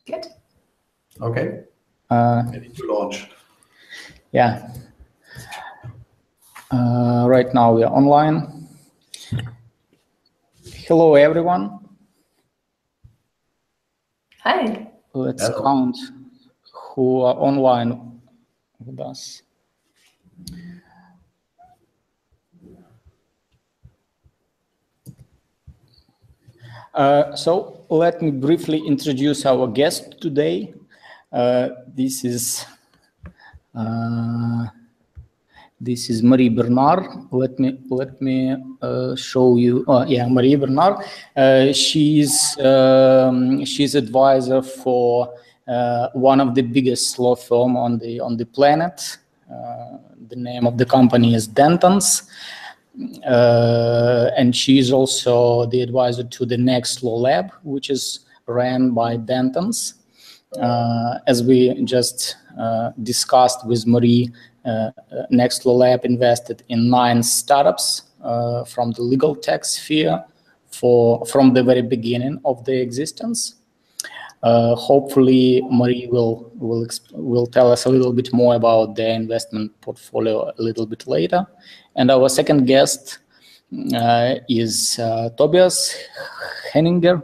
Good. Okay. Ready to launch. Yeah. Right now we are online. Hello, everyone. Hi. Let's count who are online with us. So let me briefly introduce our guest today. This is Marie Bernard. Let me show you. Yeah, Marie Bernard. She's advisor for one of the biggest law firm on the planet. The name of the company is Dentons. And she's also the advisor to the NetLawLab, which is ran by Dentons. As we just discussed with Marie, NetLawLab invested in 9 startups from the legal tech sphere from the very beginning of their existence. Hopefully, Marie will tell us a little bit more about their investment portfolio a little bit later. And our second guest is Tobias Henninger.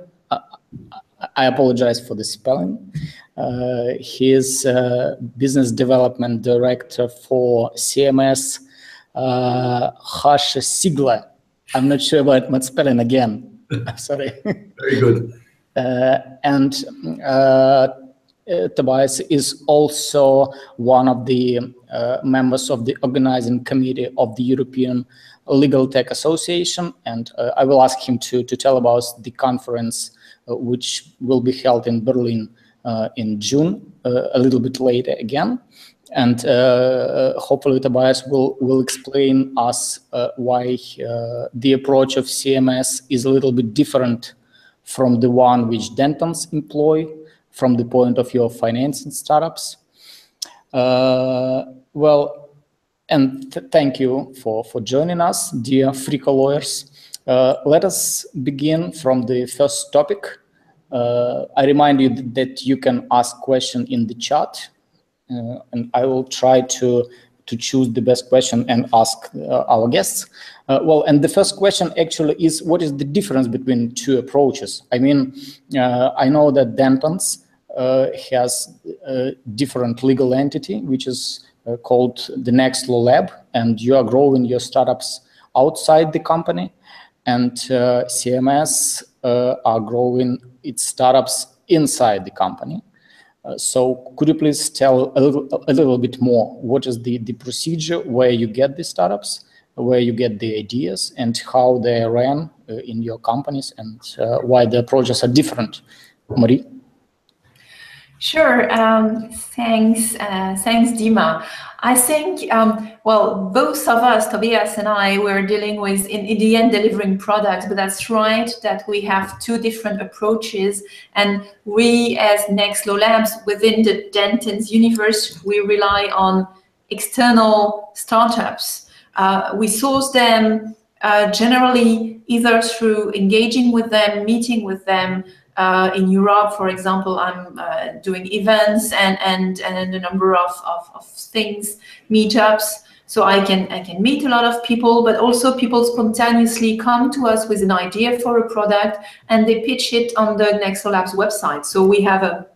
I apologize for the spelling. He is business development director for CMS Sigla. I'm not sure about my spelling again. Sorry. Very good. And Tobias is also one of the members of the organizing committee of the European Legal Tech Association, and I will ask him to tell about the conference which will be held in Berlin in June, a little bit later again. And hopefully Tobias will explain us why the approach of CMS is a little bit different from the one which Dentons employ from the point of view of financing startups. Well, and thank you for joining us, dear Fricka lawyers. Let us begin from the first topic. I remind you that you can ask questions in the chat, and I will try to choose the best question and ask our guests. Well, and the first question actually is, what is the difference between 2 approaches? I mean, I know that Dentons has a different legal entity, which is called the NetLawLab, and you are growing your startups outside the company, and CMS are growing its startups inside the company. So could you please tell a little bit more? What is the procedure where you get the startups, where you get the ideas, and how they ran in your companies, and why the approaches are different? Marie? Sure. Thanks, Dima. I think, well, both of us, Tobias and I, we're dealing with, in the end, delivering products, but that's right that we have 2 different approaches. And we, as NetLawLabs, within the Dentons universe, we rely on external startups. We source them generally either through engaging with them, meeting with them. In Europe, for example, I'm doing events and a number of things, meetups. So I can meet a lot of people, but also people spontaneously come to us with an idea for a product and they pitch it on the NetLawLab's website. So we have a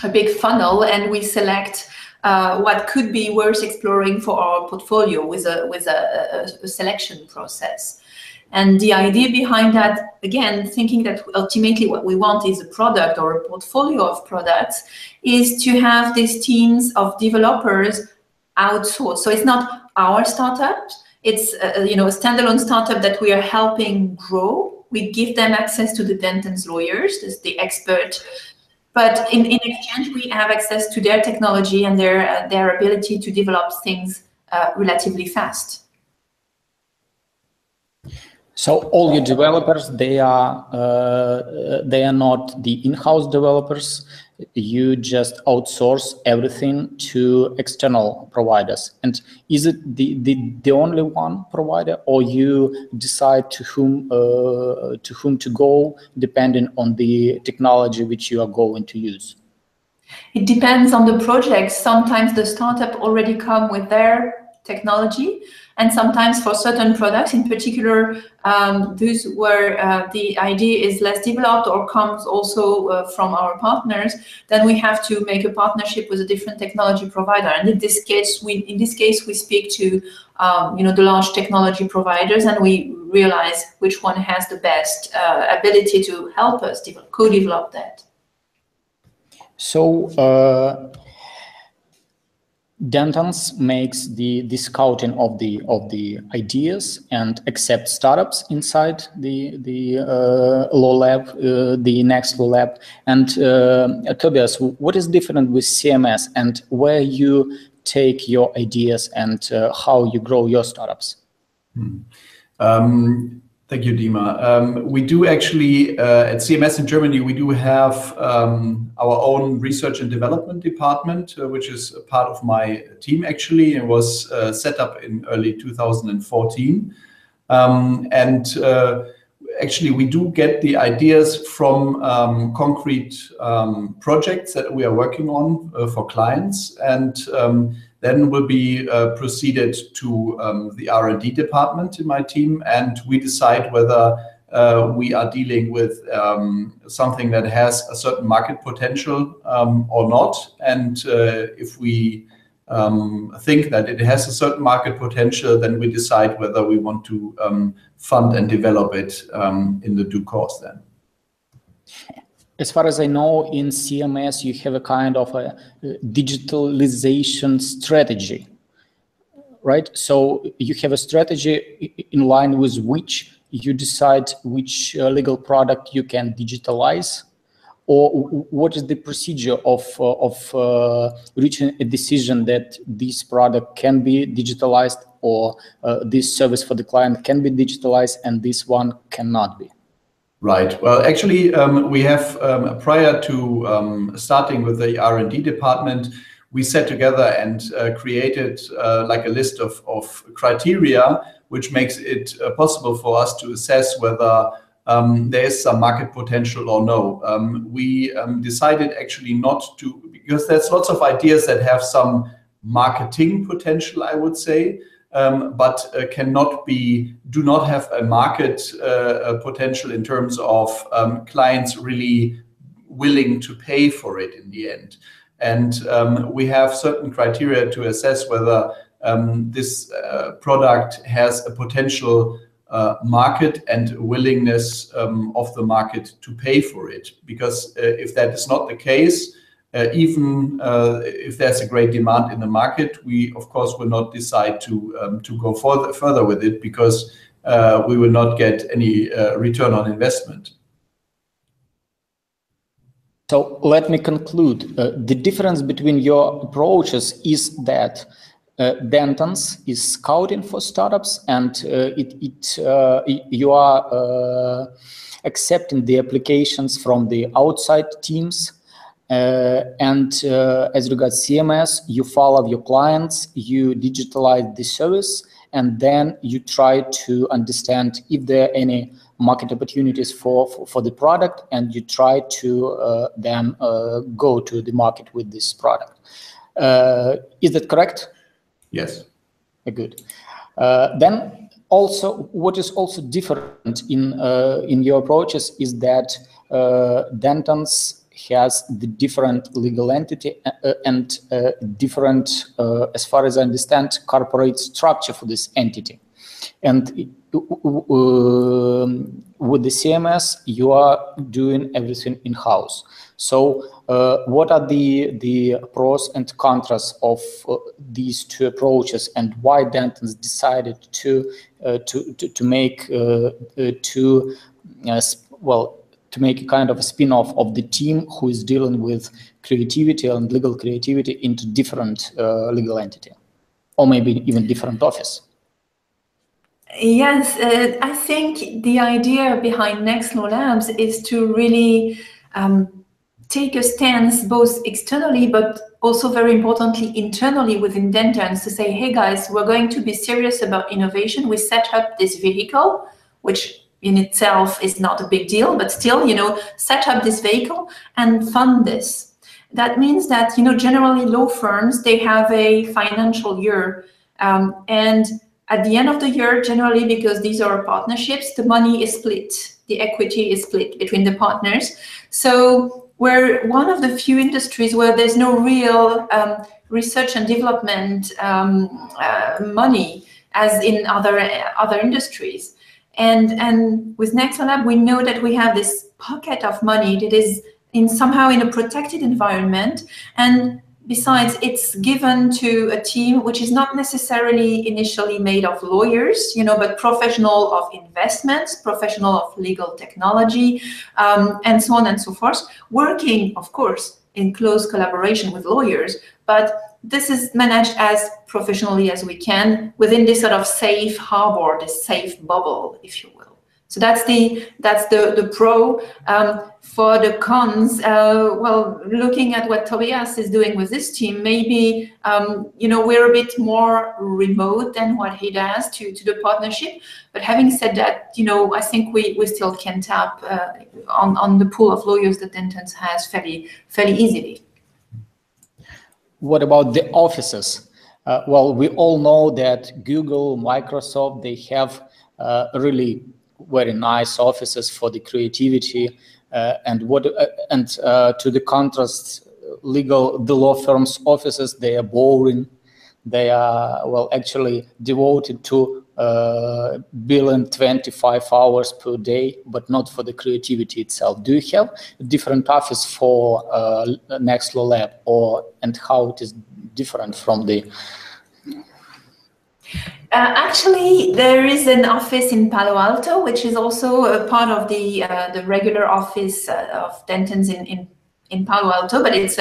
big funnel and we select what could be worth exploring for our portfolio with a selection process. And the idea behind that, again, thinking that ultimately what we want is a product or a portfolio of products, is to have these teams of developers outsourced. So it's not our startup, it's a standalone startup that we are helping grow. We give them access to the Dentons lawyers, the expert, but in exchange we have access to their technology and their ability to develop things relatively fast. So all your developers, they are not the in-house developers. You just outsource everything to external providers. And is it the only one provider, or you decide to whom to go depending on the technology which you are going to use? It depends on the project. Sometimes the startup already come with their technology, and sometimes for certain products, in particular, those where the idea is less developed or comes also from our partners, then we have to make a partnership with a different technology provider. And in this case, we speak to the large technology providers, and we realize which one has the best ability to help us co-develop that. So Dentons makes the scouting of the ideas and accepts startups inside the law lab, the NetLawLab. And Tobias, what is different with CMS, and where you take your ideas and how you grow your startups? Thank you, Dima. We do actually, at CMS in Germany, we do have our own research and development department, which is a part of my team actually. It was set up in early 2014. Actually, we do get the ideas from concrete projects that we are working on for clients, and then will be proceeded to the R&D department in my team, and we decide whether we are dealing with something that has a certain market potential or not. And if we think that it has a certain market potential, then we decide whether we want to fund and develop it in the due course then. As far as I know, in CMS, you have a kind of a digitalization strategy, right? So you have a strategy in line with which you decide which legal product you can digitalize, or what is the procedure of reaching a decision that this product can be digitalized, or this service for the client can be digitalized and this one cannot be? Right. Well, actually, we have, prior to starting with the R&D department, we sat together and created like a list of criteria, which makes it possible for us to assess whether there is some market potential or no. We decided actually not to, because there's lots of ideas that have some marketing potential, I would say, but do not have a market potential in terms of clients really willing to pay for it in the end. And we have certain criteria to assess whether this product has a potential market and willingness of the market to pay for it. Because if that is not the case, even if there's a great demand in the market, we of course will not decide to go further with it, because we will not get any return on investment. So let me conclude. The difference between your approaches is that Dentons is scouting for startups, and you are accepting the applications from the outside teams. And as regards CMS, you follow your clients, you digitalize the service, and then you try to understand if there are any market opportunities for the product, and you try to then go to the market with this product. Is that correct? Yes. Good. Then also, what is also different in your approaches is that Dentons has the different legal entity and different, as far as I understand, corporate structure for this entity. And with the CMS, you are doing everything in-house. So what are the pros and cons of these two approaches, and why Dentons decided to make to make a kind of a spin-off of the team who is dealing with creativity and legal creativity into different legal entity, or maybe even different office? Yes, I think the idea behind NetLawLabs is to really take a stance both externally, but also very importantly internally within Dentons, to say, hey guys, we're going to be serious about innovation. We set up this vehicle, which in itself is not a big deal, but still, set up this vehicle and fund this. That means that, generally law firms, they have a financial year, and at the end of the year, generally, because these are partnerships, the money is split, the equity is split between the partners. So we're one of the few industries where there's no real research and development money as in other industries. And with NetLawLab, we know that we have this pocket of money that is somehow in a protected environment, and besides, it's given to a team which is not necessarily initially made of lawyers, but professional of investments, professional of legal technology, and so on and so forth, working, of course, in close collaboration with lawyers, but this is managed as professionally as we can within this sort of safe harbor, this safe bubble, if you will. So that's the pro. For the cons, well, looking at what Tobias is doing with this team, maybe we're a bit more remote than what he does to the partnership. But having said that, I think we still can tap on the pool of lawyers that Dentons has fairly easily. What about the offices? Well, we all know that Google, Microsoft, they have really very nice offices for the creativity, and to the contrast, the law firm's offices, they are boring. They are, well, actually devoted to billing 25 hours per day, but not for the creativity itself. Do you have a different office for NetLawLab, and how it is different from the? Actually, there is an office in Palo Alto, which is also a part of the regular office of Dentons in Palo Alto, but it's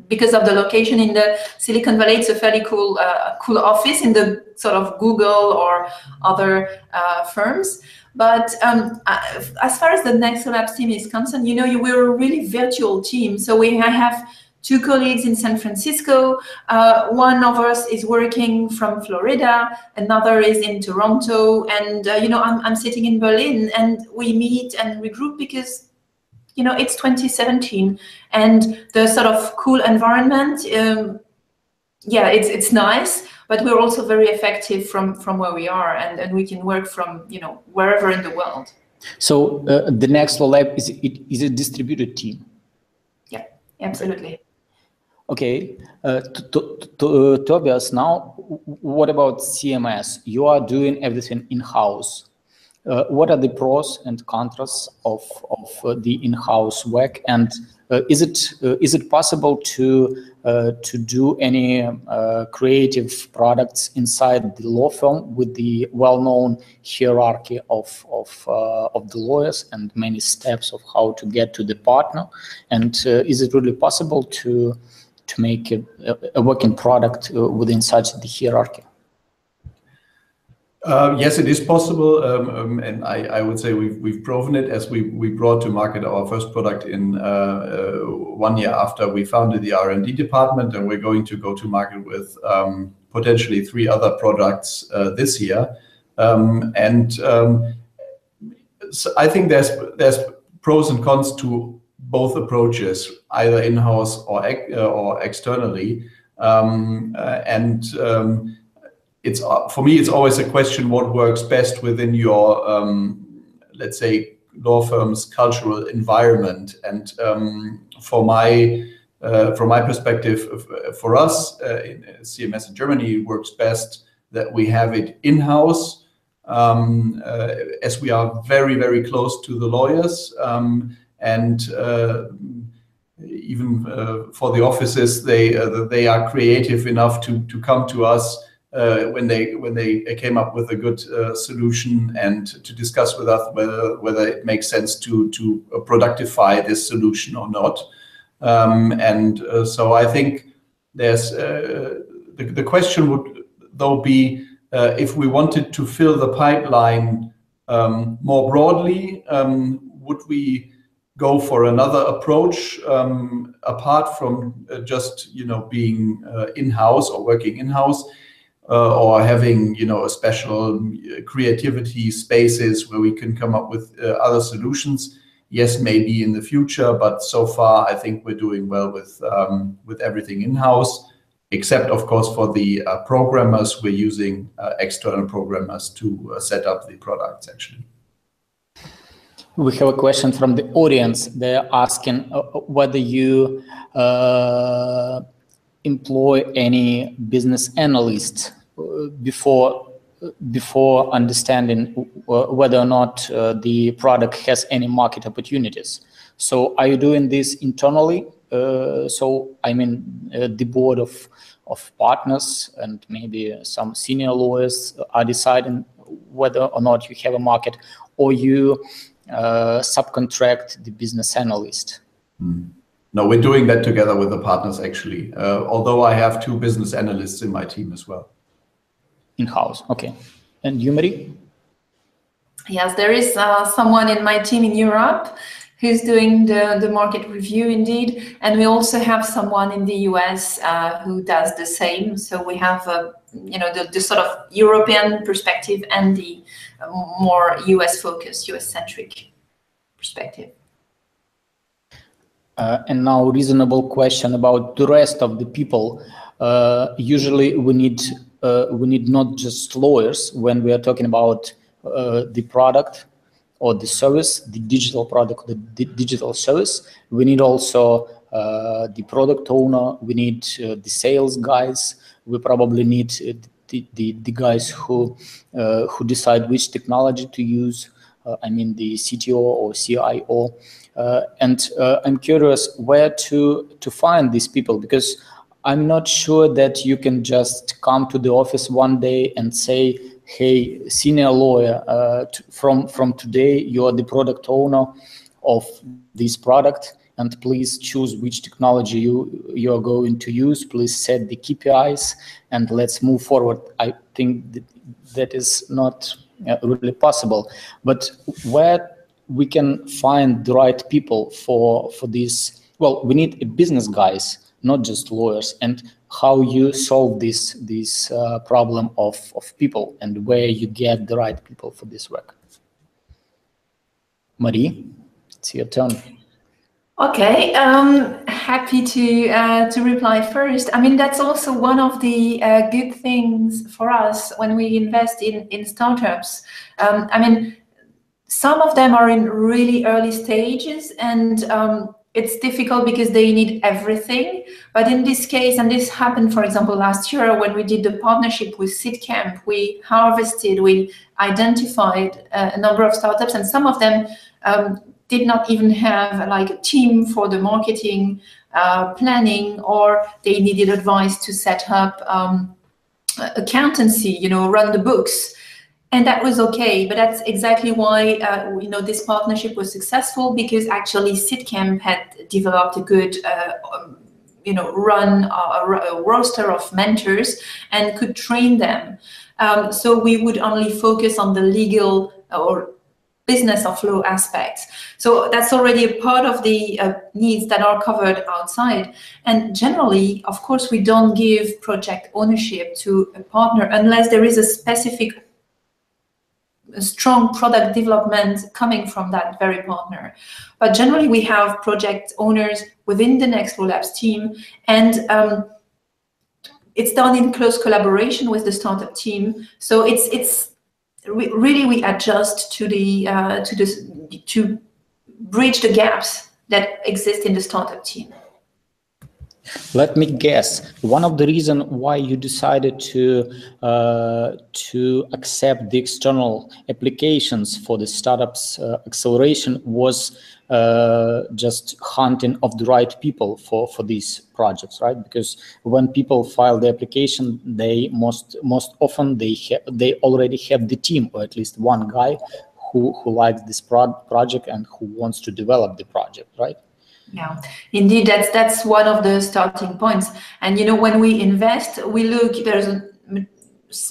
because of the location in the Silicon Valley, it's a fairly cool office in the sort of Google or other firms. But as far as the NetLawLab team is concerned, we're a really virtual team. So I have 2 colleagues in San Francisco. One of us is working from Florida, another is in Toronto, and I'm sitting in Berlin, and we meet and regroup because it's 2017, and the sort of cool environment, yeah, it's nice, but we're also very effective from where we are, and we can work from wherever in the world. So the NetLawLab is a distributed team. Yeah, absolutely. Okay, Tobias, now what about CMS? You are doing everything in-house. What are the pros and cons of the in-house work, and is it possible to do any creative products inside the law firm with the well-known hierarchy of the lawyers and many steps of how to get to the partner? And is it really possible to make a working product within such the hierarchy? Yes, it is possible, and I would say we've proven it, as we brought to market our first product in 1 year after we founded the R&D department, and we're going to go to market with potentially 3 other products this year. So I think there's pros and cons to both approaches, either in-house or externally, it's for me, it's always a question what works best within your let's say law firm's cultural environment. And from my perspective, for us in CMS in Germany, it works best that we have it in-house, as we are very, very close to the lawyers, and even for the offices, they are creative enough to come to us when they came up with a good solution, and to discuss with us whether it makes sense to productify this solution or not. So I think there's the question would though be if we wanted to fill the pipeline more broadly, would we go for another approach apart from just being in-house or working in-house, or having a special creativity spaces where we can come up with other solutions? Yes, maybe in the future, but so far I think we're doing well with everything in-house, except of course for the programmers. We're using external programmers to set up the products actually. We have a question from the audience. They're asking whether you employ any business analyst before understanding whether or not the product has any market opportunities. So are you doing this internally? So I mean, the board of partners and maybe some senior lawyers are deciding whether or not you have a market, or you subcontract the business analyst? No, we're doing that together with the partners actually, although I have 2 business analysts in my team as well. In-house, okay. And you, Marie? Yes, there is someone in my team in Europe who's doing the market review indeed, and we also have someone in the US who does the same. So we have the sort of European perspective and the more US focused, US centric perspective. And now, reasonable question about the rest of the people. Usually, we need not just lawyers when we are talking about the product or the service, the digital product, the digital service. We need also the product owner. We need the sales guys. We probably need the guys who decide which technology to use. I mean, the CTO or CIO. And I'm curious where to find these people, because I'm not sure that you can just come to the office one day and say, hey, senior lawyer, from today you are the product owner of this product, and please choose which technology you are going to use. Please set the KPIs and let's move forward. I think that is not really possible. But where we can find the right people for this? Well, we need business guys, not just lawyers. And how you solve this problem of people, and where you get the right people for this work? Marie, it's your turn. Okay, happy to reply first. I mean, that's also one of the good things for us when we invest in startups. I mean, some of them are in really early stages, and it's difficult because they need everything. But in this case, and this happened, for example, last year when we did the partnership with SeedCamp, we identified a number of startups, and some of them did not even have like a team for the marketing planning, or they needed advice to set up accountancy, run the books. And that was okay, but that's exactly why this partnership was successful, because actually SeedCamp had developed a good run a roster of mentors and could train them. So we would only focus on the legal or business of law aspects. So that's already a part of the needs that are covered outside. And generally, of course, we don't give project ownership to a partner unless there is a specific strong product development coming from that very partner. But generally, we have project owners within the NetLawLab's team, and it's done in close collaboration with the startup team. So we adjust to bridge the gaps that exist in the startup team. Let me guess. One of the reasons why you decided to accept the external applications for the startups acceleration was just hunting of the right people for these projects, right? Because when people file the application, they most often they already have the team, or at least one guy who likes this project and who wants to develop the project, right? Yeah, indeed, that's one of the starting points. And when we invest, we look, there's a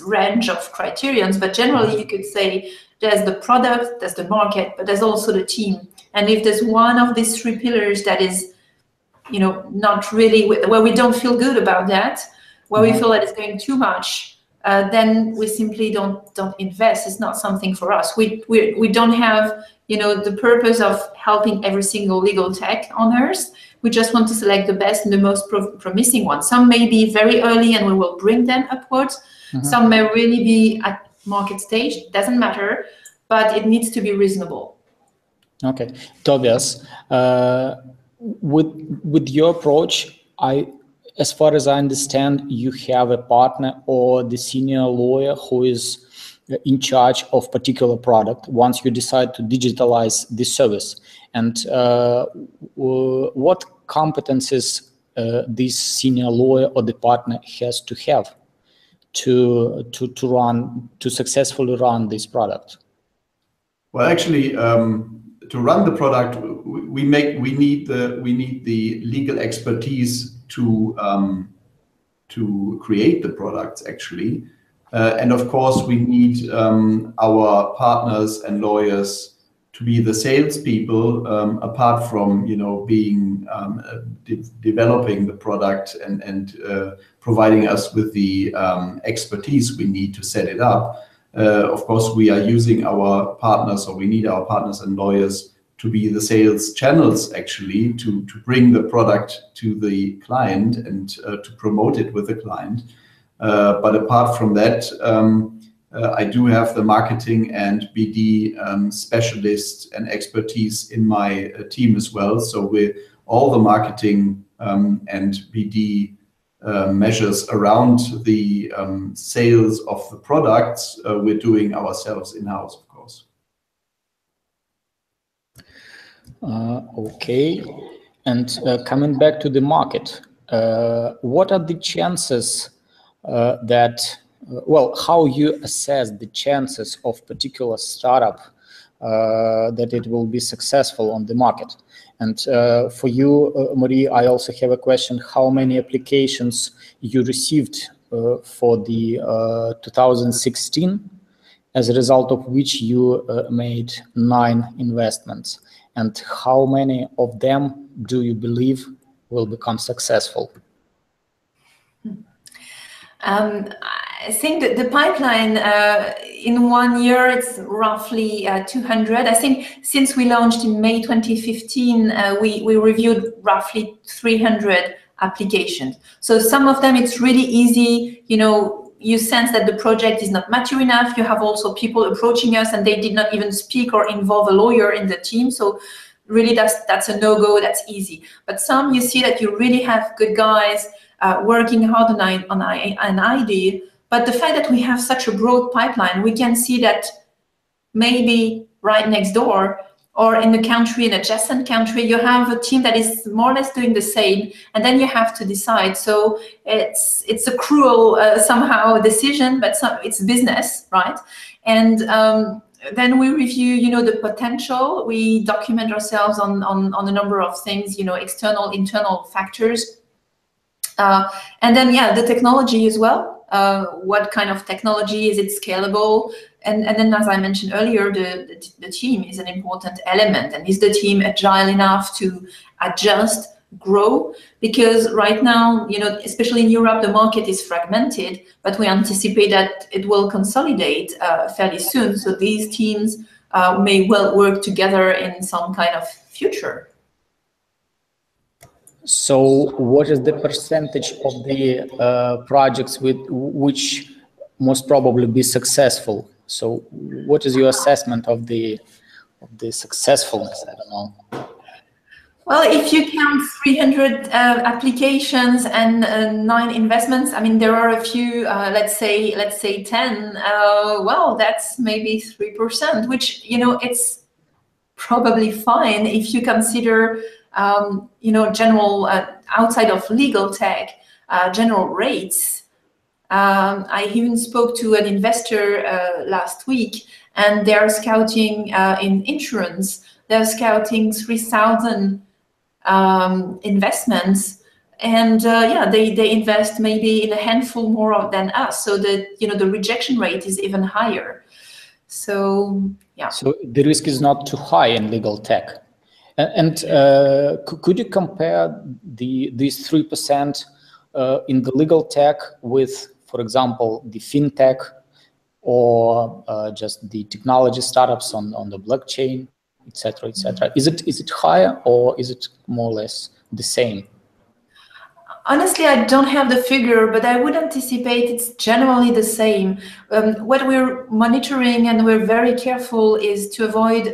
range of criterions, but generally you could say there's the product, there's the market, but there's also the team. And if there's one of these 3 pillars that is, not really, where we don't feel good about that, where we feel that it's going too much, then we simply don't invest. It's not something for us. We don't have the purpose of helping every single legal tech on earth. We just want to select the best and the most promising ones. Some may be very early and we will bring them upwards. Some may really be at market stage, doesn't matter, but it needs to be reasonable. Okay, Tobias, with your approach, as far as I understand, you have a partner or the senior lawyer who is in charge of particular product once you decide to digitalize the service. And what competencies this senior lawyer or the partner has to have to successfully run this product? Well, actually, to run the product, we need the legal expertise to create the products, actually, and of course we need our partners and lawyers to be the salespeople, apart from being developing the product and providing us with the expertise we need to set it up. Of course, we are using our partners, or we need our partners and lawyers to be the sales channels, actually, to bring the product to the client and to promote it with the client. But apart from that, I do have the marketing and BD specialists and expertise in my team as well. So with all the marketing and BD measures around the sales of the products, we're doing ourselves in-house, of course. Okay, and coming back to the market, what are the chances how you assess the chances of particular startup that it will be successful on the market? And for you, Marie, I also have a question. How many applications you received for the 2016, as a result of which you made 9 investments? And how many of them do you believe will become successful? I think that the pipeline in 1 year, it's roughly 200. I think since we launched in May 2015, we reviewed roughly 300 applications. So some of them, it's really easy, you sense that the project is not mature enough. You have also people approaching us and they did not even speak or involve a lawyer in the team. So really that's a no-go, that's easy. But some, you see that you really have good guys working hard on an idea. But the fact that we have such a broad pipeline, we can see that maybe right next door or in the country, an adjacent country, you have a team that is more or less doing the same, and then you have to decide. So it's a cruel somehow decision, but it's business, right? And then we review, the potential. We document ourselves on a number of things, external, internal factors. And then, the technology as well. What kind of technology? Is it scalable? And then, as I mentioned earlier, the team is an important element. And is the team agile enough to adjust, grow? Because right now, especially in Europe, the market is fragmented, but we anticipate that it will consolidate fairly soon. So these teams may well work together in some kind of future. So what is the percentage of the projects which most probably be successful? So what is your assessment of the successfulness? I don't know. Well, if you count 300 applications and 9 investments, I mean, there are a few, let's say 10, well, that's maybe 3%, which, it's probably fine if you consider, general, outside of legal tech, general rates. I even spoke to an investor last week, and they're scouting in insurance. They're scouting 3,000 investments, and they invest maybe in a handful more than us. So the rejection rate is even higher. So So the risk is not too high in legal tech. And could you compare these 3% in the legal tech with, for example, the fintech or just the technology startups on the blockchain? etc., etc.? Is it higher or is it more or less the same? Honestly, I don't have the figure, but I would anticipate it's generally the same. What we're monitoring and we're very careful is to avoid,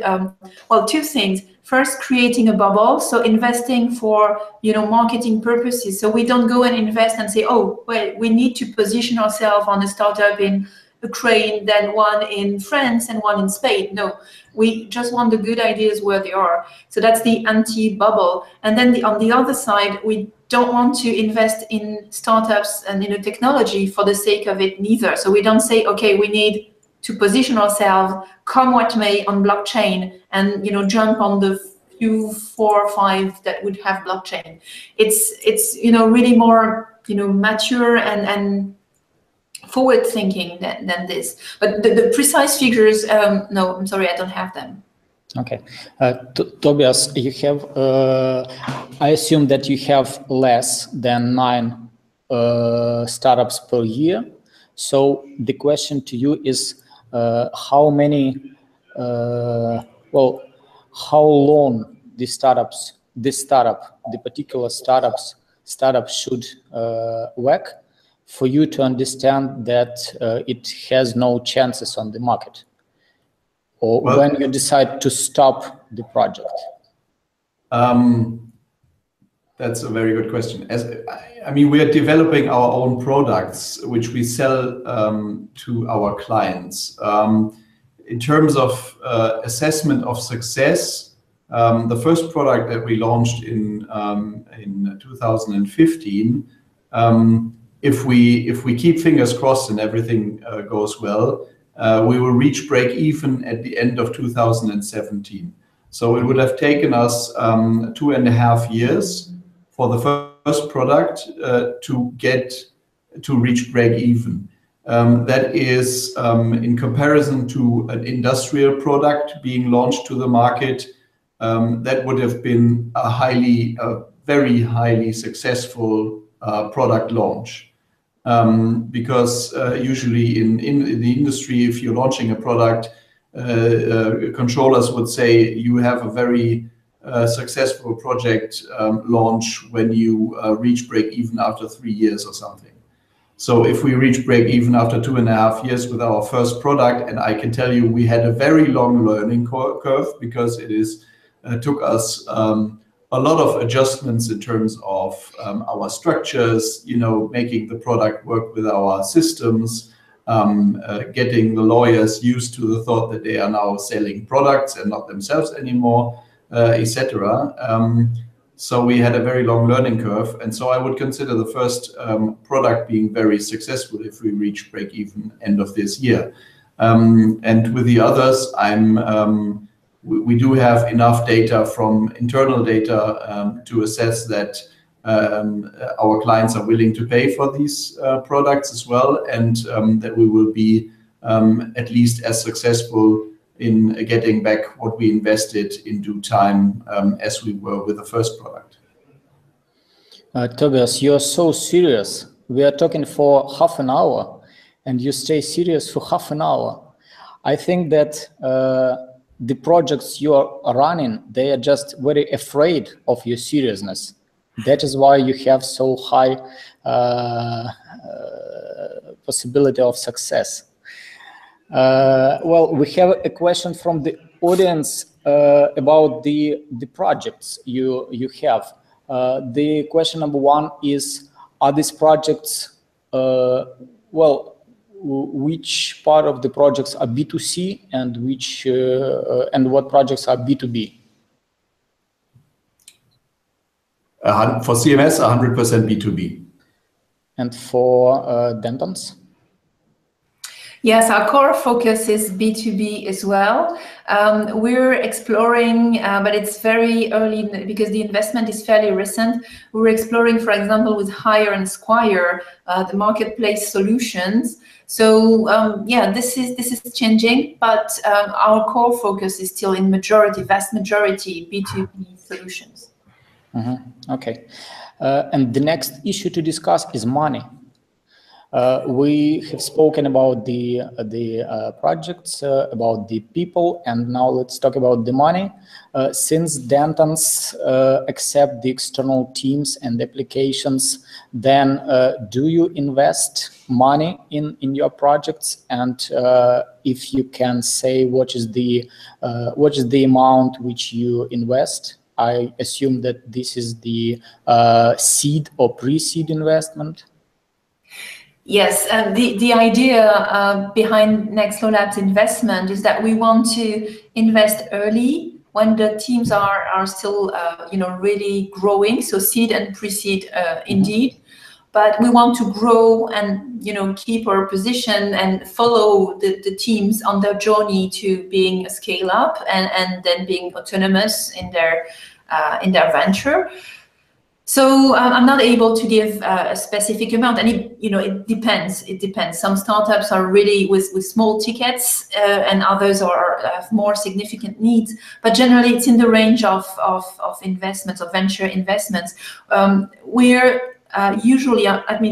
well, two things. First, creating a bubble, so investing for marketing purposes. So we don't go and invest and say, oh, well, we need to position ourselves on a startup in Ukraine, then one in France and one in Spain. No, we just want the good ideas where they are. So that's the anti-bubble. And then on the other side, we don't want to invest in startups and technology for the sake of it neither. So we don't say, okay, we need to position ourselves, come what may, on blockchain, and jump on the few 4 or 5 that would have blockchain. It's really more mature and forward thinking than this. But the precise figures, no, I'm sorry, I don't have them. Okay, Tobias, you have. I assume that you have less than 9 startups per year. So the question to you is, how many? Well, how long the particular startup should work for you to understand that it has no chances on the market? Or well, when you decide to stop the project? That's a very good question. I mean, we are developing our own products, which we sell to our clients. In terms of assessment of success, the first product that we launched in 2015, if we keep fingers crossed and everything goes well, we will reach break even at the end of 2017. So it would have taken us 2.5 years for the first product to reach break even. That is in comparison to an industrial product being launched to the market, that would have been a very highly successful product launch. Because usually in the industry, if you're launching a product, controllers would say you have a very successful project launch when you reach break even after 3 years or something. So if we reach break even after 2.5 years with our first product, and I can tell you we had a very long learning curve, because it took us a lot of adjustments in terms of our structures, making the product work with our systems, getting the lawyers used to the thought that they are now selling products and not themselves anymore, etc. So we had a very long learning curve, and so I would consider the first product being very successful if we reach break even end of this year. And with the others, we do have enough data from internal data to assess that our clients are willing to pay for these products as well, and that we will be at least as successful in getting back what we invested in due time as we were with the first product. Tobias, you're so serious. We are talking for half an hour and you stay serious for half an hour. I think that the projects you are running, they are just very afraid of your seriousness. That is why you have so high possibility of success. Well, we have a question from the audience about the projects you have. The question number 1 is, are these projects, well, which part of the projects are B2C and which and what projects are B2B? For CMS, 100% B2B. And for Dentons? Yes, our core focus is B2B as well. We're exploring, but it's very early because the investment is fairly recent. We're exploring, for example, with Hire and Squire, the marketplace solutions. So yeah, this is changing, but our core focus is still in vast majority B2B solutions. Mm-hmm. Okay, and the next issue to discuss is money. We have spoken about the projects, about the people, and now let's talk about the money. Since Dentons accept the external teams and applications, then do you invest money in your projects? And if you can say what is the amount which you invest? I assume that this is the seed or pre-seed investment. Yes, the idea behind NetLawLab's investment is that we want to invest early when the teams are still, really growing. So seed and pre-seed, indeed. But we want to grow and keep our position and follow the teams on their journey to being a scale up and then being autonomous in their venture. So I'm not able to give a specific amount, and it depends. It depends. Some startups are really with small tickets, and others have more significant needs. But generally, it's in the range of investments, of venture investments. We're usually,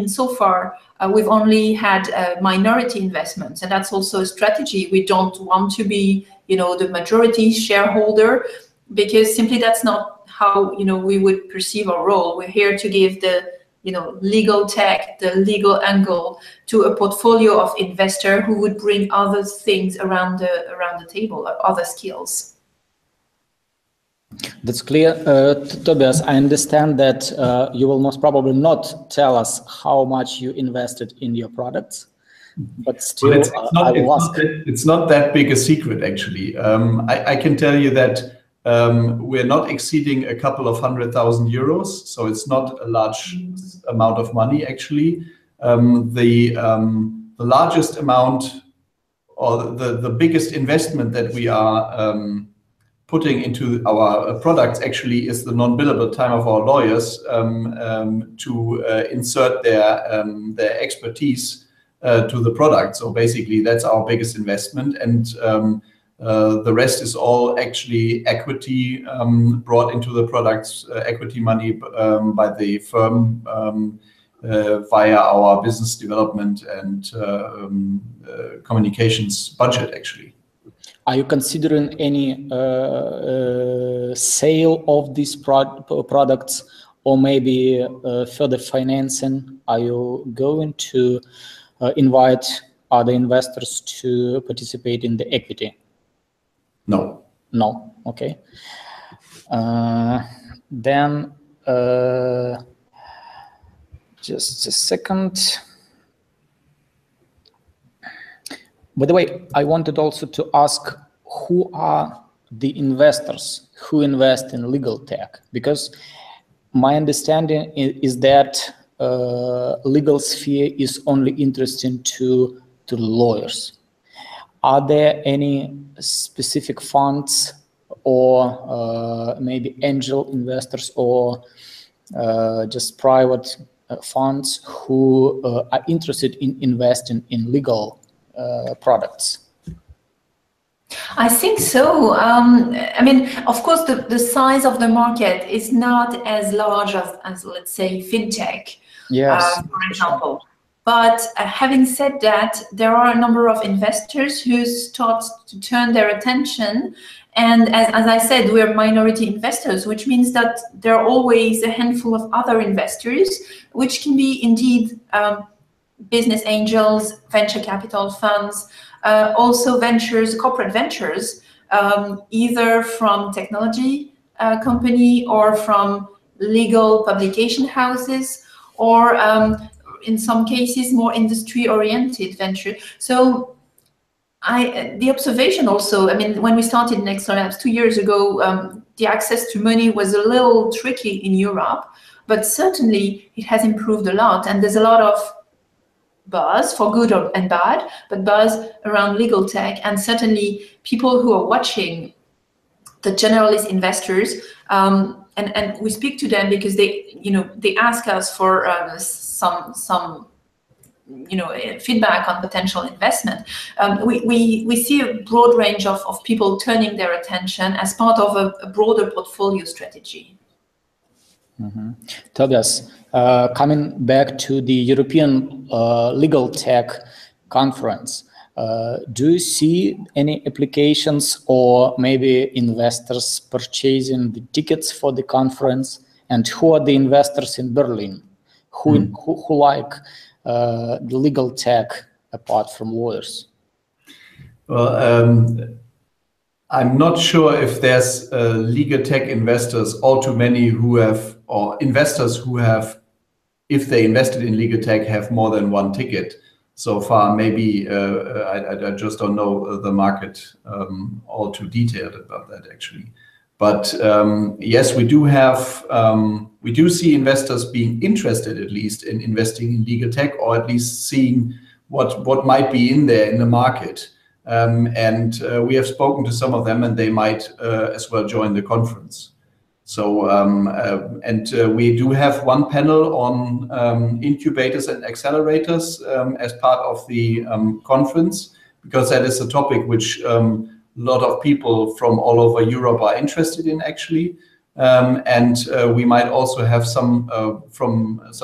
so far we've only had minority investments, and that's also a strategy. We don't want to be, the majority shareholder, because simply that's not how we would perceive our role. We're here to give the legal tech, the legal angle to a portfolio of investor who would bring other things around the table, other skills. That's clear. Tobias, I understand that you will most probably not tell us how much you invested in your products, but still, it's not that big a secret, actually. I can tell you that we're not exceeding a couple of €100,000, so it's not a large amount of money, actually. The largest amount, or the biggest investment that we are putting into our products, actually, is the non-billable time of our lawyers to insert their expertise to the product. So basically, that's our biggest investment, and the rest is all actually equity brought into the products, equity money by the firm via our business development and communications budget, actually. Are you considering any sale of these products, or maybe further financing? Are you going to invite other investors to participate in the equity? No. No. Okay. Then just a second. By the way, I wanted also to ask, who are the investors who invest in legal tech? Because my understanding is that legal sphere is only interesting to lawyers. Are there any specific funds or maybe angel investors or just private funds who are interested in investing in legal products? I think so. Of course, the size of the market is not as large as let's say, fintech, yes, for example. Sure. But having said that, there are a number of investors who start to turn their attention. And as I said, we're minority investors, which means that there are always a handful of other investors, which can be indeed business angels, venture capital funds, also ventures, corporate ventures, either from technology company or from legal publication houses, or in some cases, more industry-oriented venture. So the observation also, when we started NetLawLabs 2 years ago, the access to money was a little tricky in Europe, but certainly it has improved a lot. And there's a lot of buzz, for good and bad, but buzz around legal tech. And certainly people who are watching, the generalist investors, and we speak to them because they ask us for some feedback on potential investment. We see a broad range of people turning their attention as part of a broader portfolio strategy. Tobias, coming back to the European Legal Tech Conference, do you see any applications or maybe investors purchasing the tickets for the conference? And who are the investors in Berlin? Who like the legal tech apart from lawyers? Well, I'm not sure if there's legal tech investors, all too many who have, or investors who have, if they invested in legal tech, have more than one ticket so far. Maybe I just don't know the market all too detailed about that actually. But yes, we do see investors being interested at least in investing in legal tech, or at least seeing what might be in there in the market. And we have spoken to some of them, and they might as well join the conference. So, we do have one panel on incubators and accelerators as part of the conference, because that is a topic which a lot of people from all over Europe are interested in actually. And we might also have some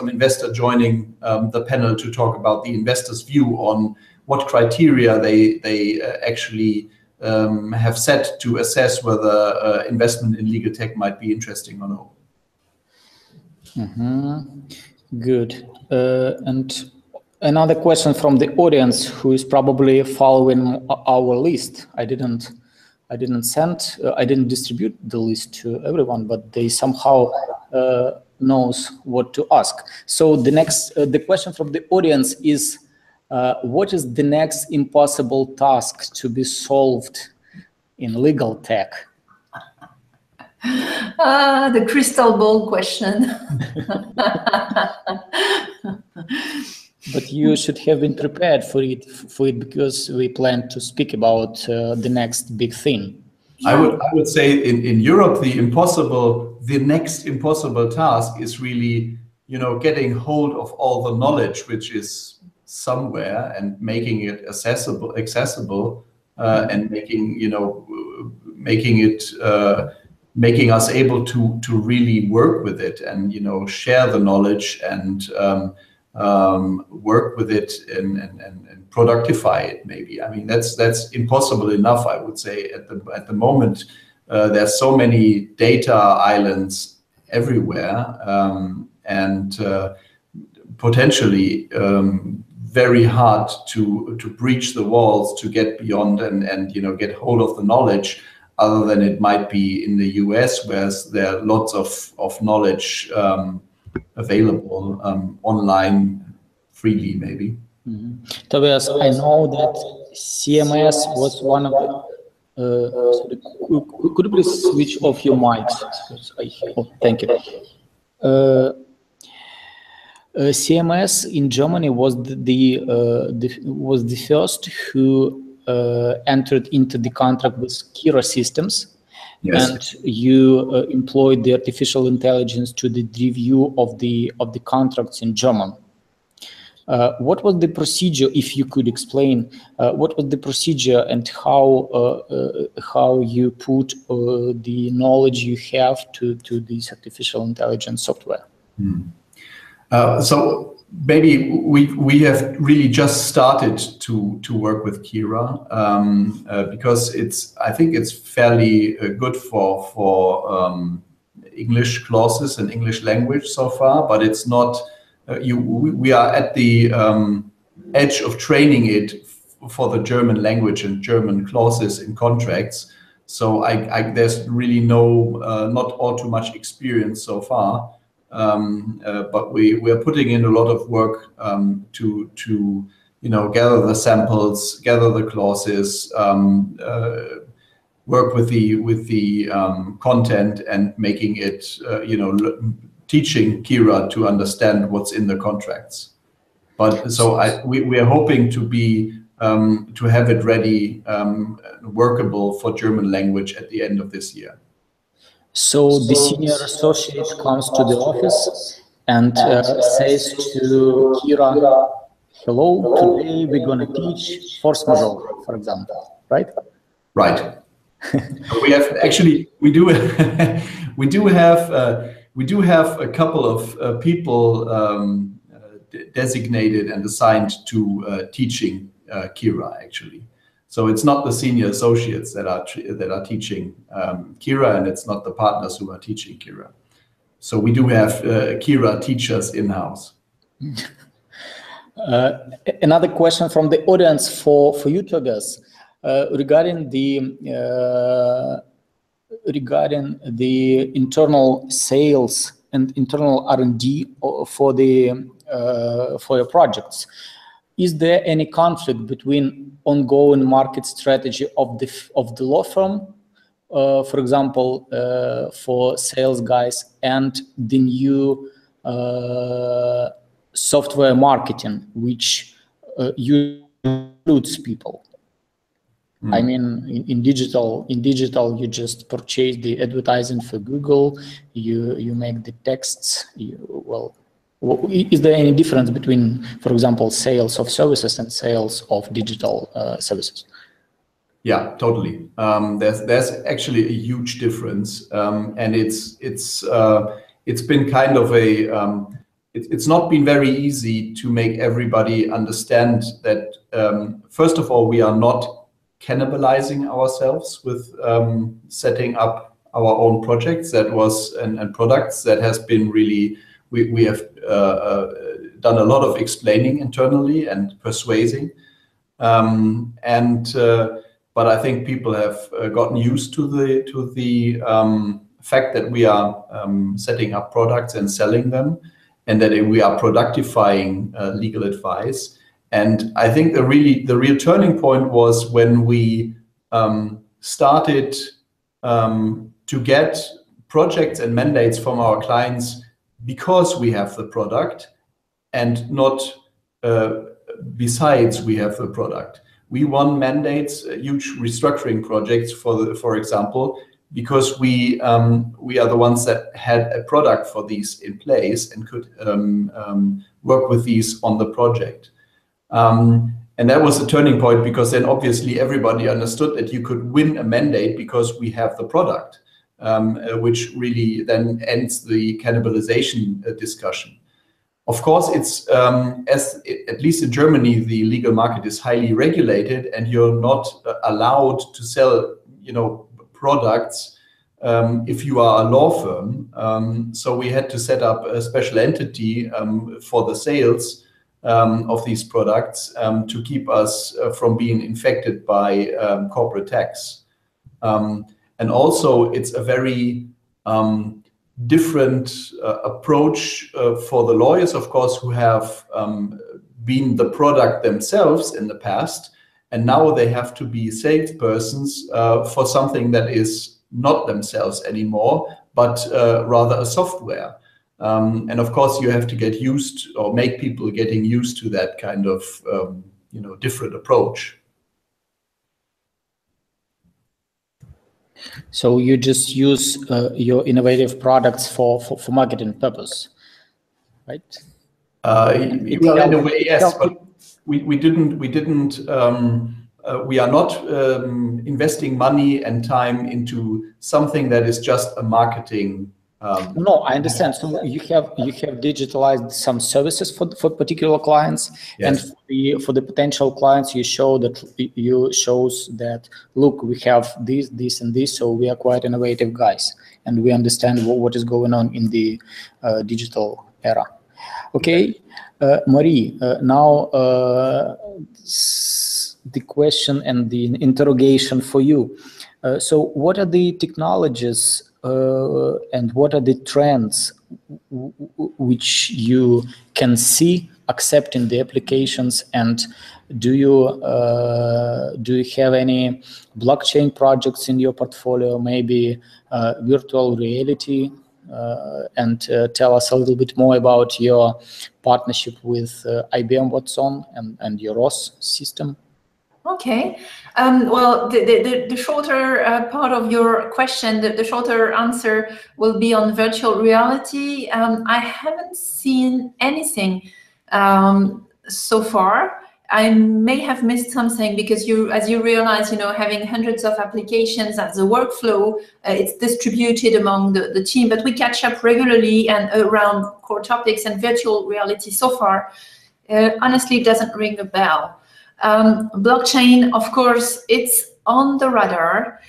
investor joining the panel to talk about the investor's view on what criteria they actually have set to assess whether investment in legal tech might be interesting or no. Good. And another question from the audience, who is probably following our list. I didn't distribute the list to everyone, but they somehow knows what to ask. So the question from the audience is, what is the next impossible task to be solved in legal tech? The crystal ball question. But you should have been prepared for it because we plan to speak about the next big thing. I would say in Europe, the next impossible task is really, getting hold of all the knowledge which is somewhere and making it accessible, and making us able to really work with it and share the knowledge and work with it and productify it. Maybe, I mean, that's impossible enough, I would say. At the moment, there's so many data islands everywhere, and potentially very hard to breach the walls, to get beyond and get hold of the knowledge, other than it might be in the US, where there are lots of knowledge available online freely, maybe. Tobias, I know that CMS was one of the. Could you please switch off your mics? Thank you. CMS in Germany was the first who entered into the contract with Kira Systems. Yes. And you employed the artificial intelligence to the review of the contracts in German. What was the procedure, if you could explain, what was the procedure and how you put the knowledge you have to this artificial intelligence software? So maybe we have really just started to work with Kira, because I think it's fairly good for English clauses and English language so far, but it's not. We are at the edge of training it for the German language and German clauses in contracts. So there's really not all too much experience so far. But we're putting in a lot of work to gather the samples, gather the clauses, work with the content and making it teaching Kira to understand what's in the contracts. But so we are hoping to have it ready, workable for German language at the end of this year. So the senior associate comes to the office and says to Kira, hello, today we're going to teach force majeure, for example, right? Right. We have actually, we do have We do have a couple of people designated and assigned to teaching Kira, actually. So it's not the senior associates that are teaching Kira, and it's not the partners who are teaching Kira. So we do have Kira teachers in-house. Another question from the audience for you, Tobias, regarding the internal sales and internal R&D for your projects. Is there any conflict between ongoing market strategy of the law firm, for example, for sales guys, and the new software marketing, which includes people? I mean, in digital, you just purchase the advertising for Google. You make the texts. Is there any difference between, for example, sales of services and sales of digital services? Yeah, totally. There's actually a huge difference, and it's been kind of a it's not been very easy to make everybody understand that first of all, we are not cannibalizing ourselves with setting up our own projects. That was and products that has been really we have done a lot of explaining internally and persuading, but I think people have gotten used to the fact that we are setting up products and selling them, and that we are productifying legal advice. And I think the real turning point was when we started to get projects and mandates from our clients because we have the product, and not besides we have the product. We won mandates, huge restructuring projects, for example, because we are the ones that had a product for these in place and could work with these on the project. And that was a turning point, because then obviously everybody understood that you could win a mandate because we have the product, which really then ends the cannibalization discussion. Of course, it's at least in Germany, the legal market is highly regulated, and you're not allowed to sell, products if you are a law firm. So we had to set up a special entity for the sales of these products to keep us from being infected by corporate tax. And also, it's a very different approach for the lawyers, of course, who have been the product themselves in the past, and now they have to be salespersons for something that is not themselves anymore, but rather a software. And of course, you have to get used, or make people getting used to that kind of different approach. So you just use your innovative products for marketing purpose, right? Well, in a way, yes, but we didn't. We are not investing money and time into something that is just a marketing. No, I understand. So you have digitalized some services for particular clients, yes. And for the potential clients, you shows that look, we have this, and this, so we are quite innovative guys, and we understand what is going on in the digital era. Okay, Marie, now the question and the interrogation for you. So what are the technologies and what are the trends which you can see accepting the applications, and do you have any blockchain projects in your portfolio, maybe virtual reality, and tell us a little bit more about your partnership with IBM Watson and your ROS system? Okay. Well, the shorter part of your question, the shorter answer will be on virtual reality. I haven't seen anything so far. I may have missed something, because as you realize, having hundreds of applications as a workflow, it's distributed among the team, but we catch up regularly and around core topics, and virtual reality so far, honestly, doesn't ring a bell. Blockchain, of course, it's on the radar.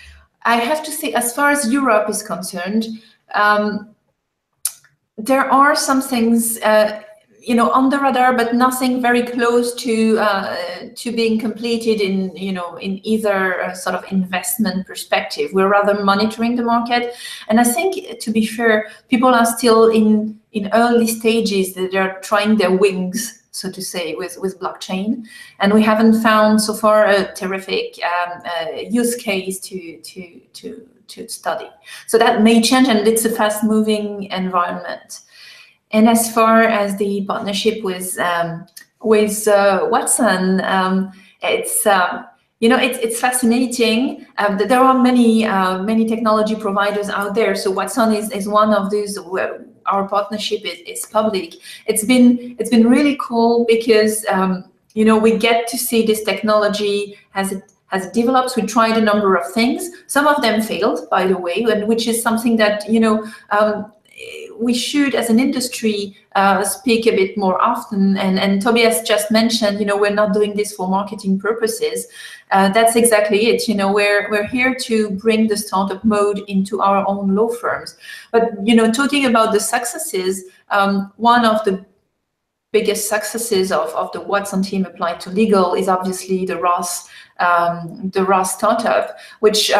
I have to say, as far as Europe is concerned, there are some things on the radar, but nothing very close to being completed in either sort of investment perspective. We're rather monitoring the market, and I think, to be fair, people are still in early stages that they're trying their wings, so to say, with blockchain, and we haven't found so far a terrific use case to study. So that may change, and it's a fast-moving environment. And as far as the partnership with Watson, it's fascinating. There are many technology providers out there. So Watson is one of those where our partnership is public. It's been really cool, because we get to see this technology as it develops. We tried a number of things. Some of them failed, by the way, and which is something that we should, as an industry, speak a bit more often. And Tobias just mentioned, we're not doing this for marketing purposes. That's exactly it. We're here to bring the startup mode into our own law firms. But talking about the successes, one of the biggest successes of the Watson team applied to legal is obviously the Ross startup, which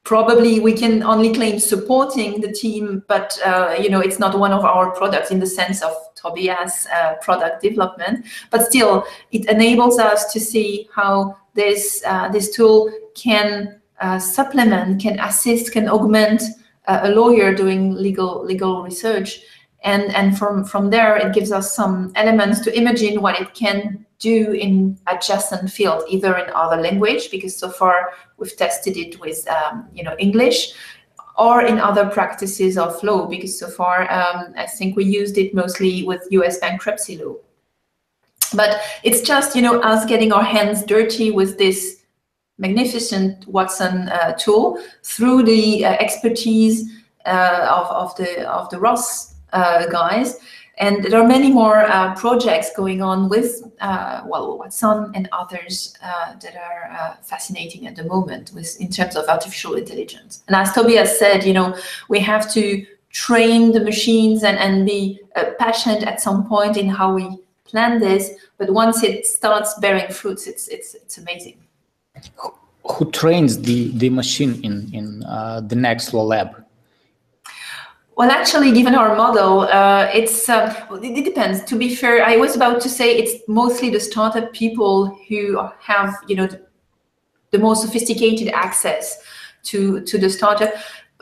probably we can only claim supporting the team, but it's not one of our products in the sense of Tobias product development. But still, it enables us to see how this tool can supplement, can assist, can augment a lawyer doing legal research, and from there it gives us some elements to imagine what it can do in adjacent field, either in other language, because so far we've tested it with English, or in other practices of law, because so far I think we used it mostly with US bankruptcy law. But it's just us getting our hands dirty with this magnificent Watson tool through the expertise of the Ross guys. And there are many more projects going on with Watson and others that are fascinating at the moment in terms of artificial intelligence. And as Tobias said, we have to train the machines and be passionate at some point in how we plan this. But once it starts bearing fruits, it's amazing. Who trains the machine in the NetLawLab? Well, actually, given our model, it depends. To be fair, I was about to say it's mostly the startup people who have, the most sophisticated access to the startup,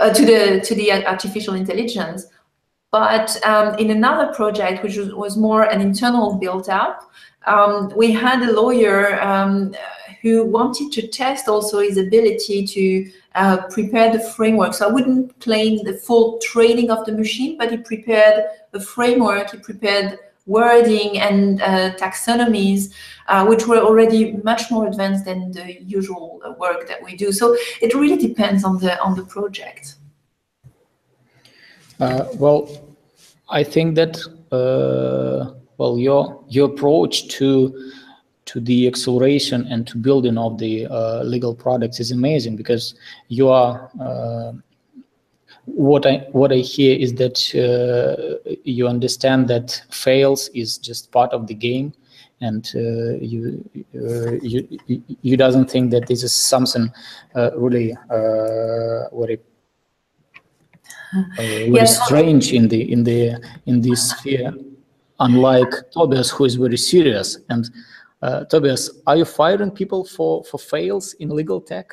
to the artificial intelligence. But in another project, which was more an internal build-up, we had a lawyer who wanted to test also his ability to prepare the framework. So I wouldn't claim the full training of the machine, but he prepared a framework, he prepared wording and taxonomies, which were already much more advanced than the usual work that we do. So it really depends on the project. Well, I think that your approach to the acceleration and to building of the legal products is amazing, because you are what I hear is that you understand that fails is just part of the game, and you doesn't think that this is something really very strange in this sphere, unlike Tobias, who is very serious. And Tobias, are you firing people for fails in legal tech?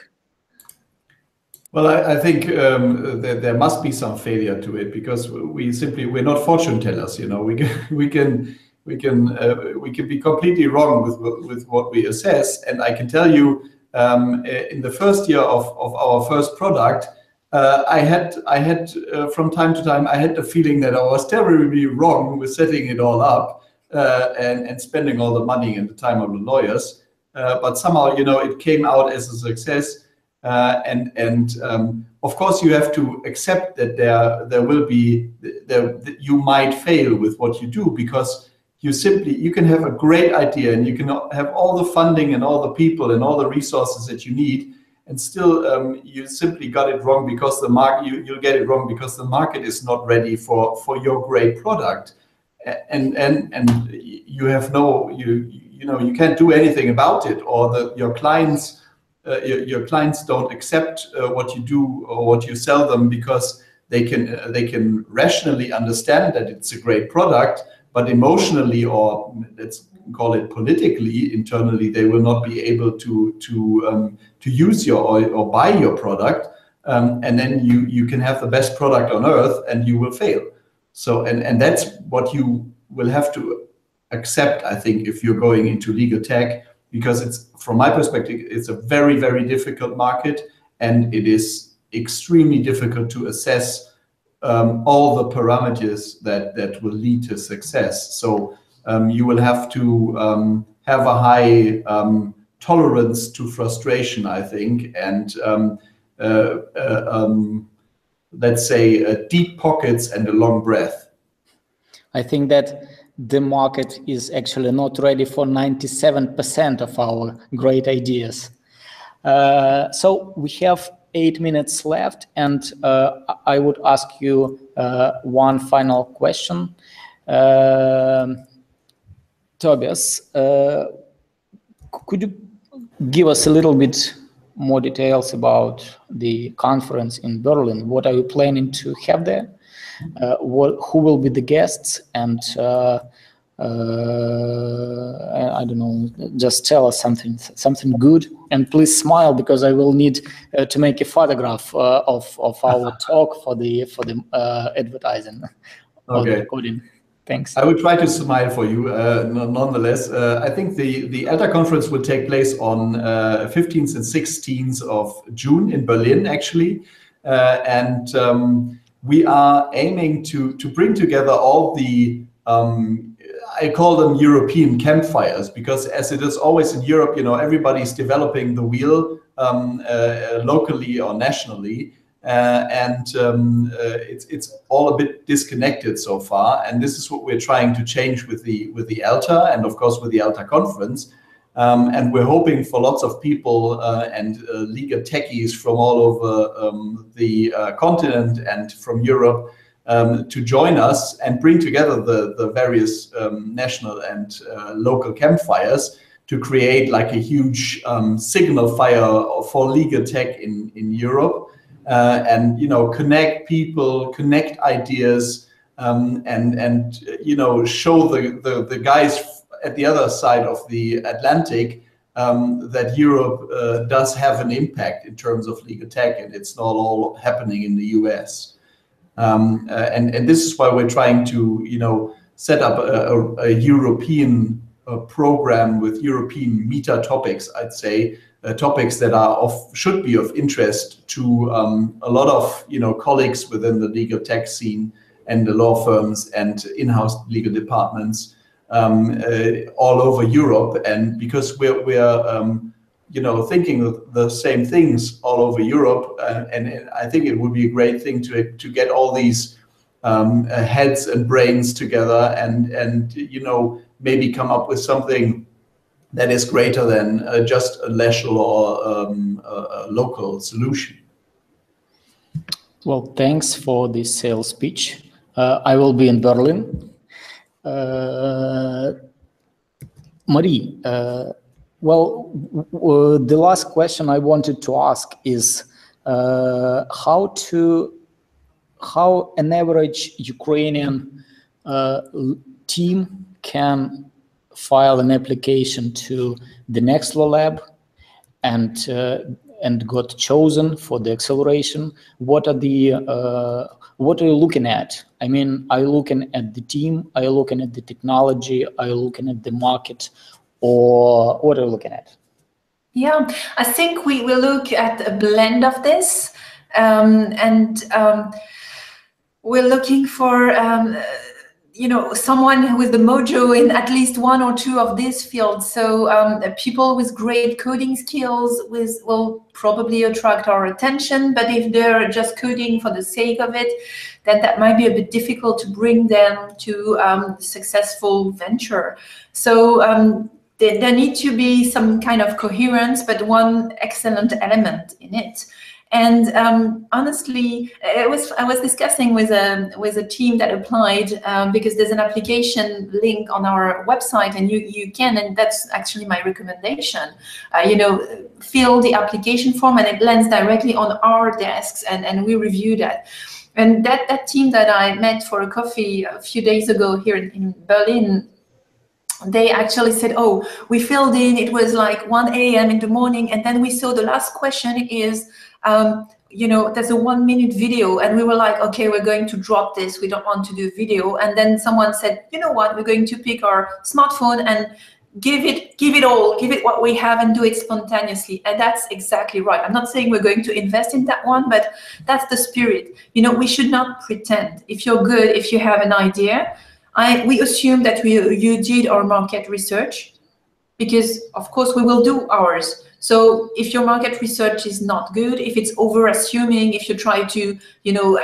Well, I think there must be some failure to it, because we're not fortune tellers. We can be completely wrong with what we assess. And I can tell you, in the first year of our first product, I had from time to time, I had the feeling that I was terribly wrong with setting it all up. and spending all the money and the time of the lawyers. But somehow, it came out as a success. Of course, you have to accept that you might fail with what you do, because you can have a great idea and you can have all the funding and all the people and all the resources that you need, and still you simply got it wrong because the market, you'll get it wrong because the market is not ready for your great product, and you have you can't do anything about it, or your clients don't accept what you do or what you sell them, because they can rationally understand that it's a great product, but emotionally, or let's call it politically, internally, they will not be able to use your or buy your product, and then you can have the best product on earth and you will fail. So and that's what you will have to accept, I think, if you're going into legal tech, because it's, from my perspective, it's a very, very difficult market, and it is extremely difficult to assess all the parameters that will lead to success. So you will have to have a high tolerance to frustration, I think, and let's say deep pockets and a long breath. I think that the market is actually not ready for 97% of our great ideas. So we have 8 minutes left, and I would ask you one final question. Tobias, could you give us a little bit more details about the conference in Berlin? What are you planning to have there? Who will be the guests? And I don't know, just tell us something good, and please smile, because I will need to make a photograph of our talk for the advertising. Okay. Recording. Thanks. I will try to smile for you. Nonetheless, I think the ELTA conference will take place on 15th and 16th of June in Berlin, actually, and we are aiming to bring together all the I call them European campfires, because as it is always in Europe, everybody's developing the wheel locally or nationally, and it's all a bit disconnected so far. And this is what we're trying to change with the ELTA, and of course with the ELTA conference. And we're hoping for lots of people and legal techies from all over the continent and from Europe to join us and bring together the various national and local campfires to create like a huge signal fire for legal tech in Europe, and connect people, connect ideas, and show the guys at the other side of the Atlantic that Europe does have an impact in terms of legal tech, and it's not all happening in the US. And this is why we're trying to, set up a European program with European meta topics, I'd say, topics that should be of interest to a lot of, colleagues within the legal tech scene and the law firms and in-house legal departments all over Europe. And because we're thinking of the same things all over Europe, and I think it would be a great thing to get all these heads and brains together, and maybe come up with something that is greater than just a national or a local solution. Well, thanks for this sales pitch. I will be in Berlin. Marie, well, the last question I wanted to ask is how an average Ukrainian team can file an application to the NetLawLab and got chosen for the acceleration. What are you looking at? I mean, are you looking at the team? Are you looking at the technology? Are you looking at the market? Or what are you looking at? Yeah, I think we will look at a blend of this, and we're looking for someone with the mojo in at least one or two of these fields. So people with great coding skills will probably attract our attention. But if they're just coding for the sake of it, then that might be a bit difficult to bring them to successful venture. So there need to be some kind of coherence, but one excellent element in it. And honestly, I was discussing with a team that applied because there's an application link on our website, and you can, and that's actually my recommendation. Fill the application form, and it lands directly on our desks, and we review that. And that team that I met for a coffee a few days ago here in Berlin, they actually said, oh, we filled in, it was like 1 a.m. in the morning, and then we saw the last question is, there's a 1-minute video, and we were like, okay, we're going to drop this, we don't want to do video. And then someone said, you know what, we're going to pick our smartphone and give it what we have and do it spontaneously. And that's exactly right. I'm not saying we're going to invest in that one, but that's the spirit. We should not pretend. If you're good, if you have an idea, we assume that you did our market research, because of course we will do ours. So if your market research is not good, if it's over-assuming, if you try to,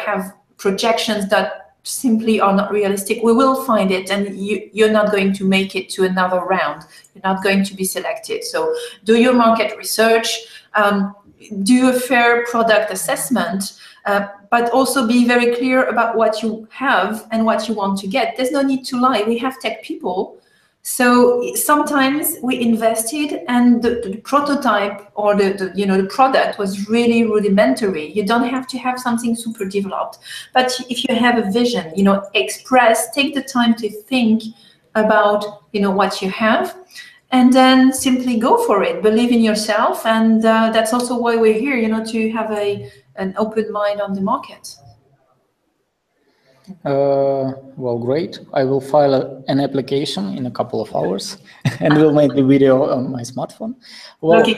have projections that simply are not realistic, we will find it, and you're not going to make it to another round. You're not going to be selected. So do your market research, do a fair product assessment, but also be very clear about what you have and what you want to get. There's no need to lie. We have tech people. So sometimes we invested, and the prototype or the product was really rudimentary. You don't have to have something super developed, but if you have a vision, take the time to think about what you have, and then simply go for it. Believe in yourself, and that's also why we're here, to have an open mind on the market. Well, great. I will file an application in a couple of hours and will make the video on my smartphone. Well, okay.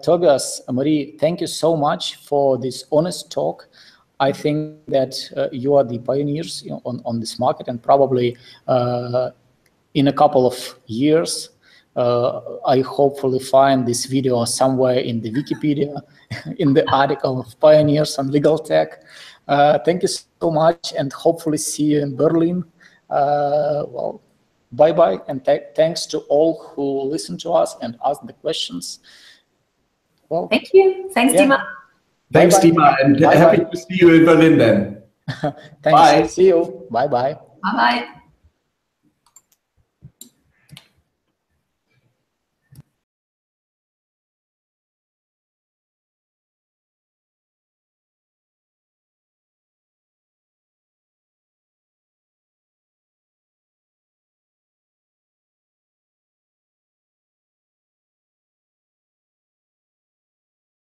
Tobias, Marie, thank you so much for this honest talk. I think that you are the pioneers on this market, and probably in a couple of years, I hopefully find this video somewhere in the Wikipedia, in the article of pioneers on legal tech. Thank you so much, and hopefully see you in Berlin. Well, bye-bye, and thanks to all who listened to us and asked the questions. Well, thank you. Thanks, Dima. Thanks, Dima, and happy to see you in Berlin then. Thanks. Bye. See you. Bye-bye. Bye-bye.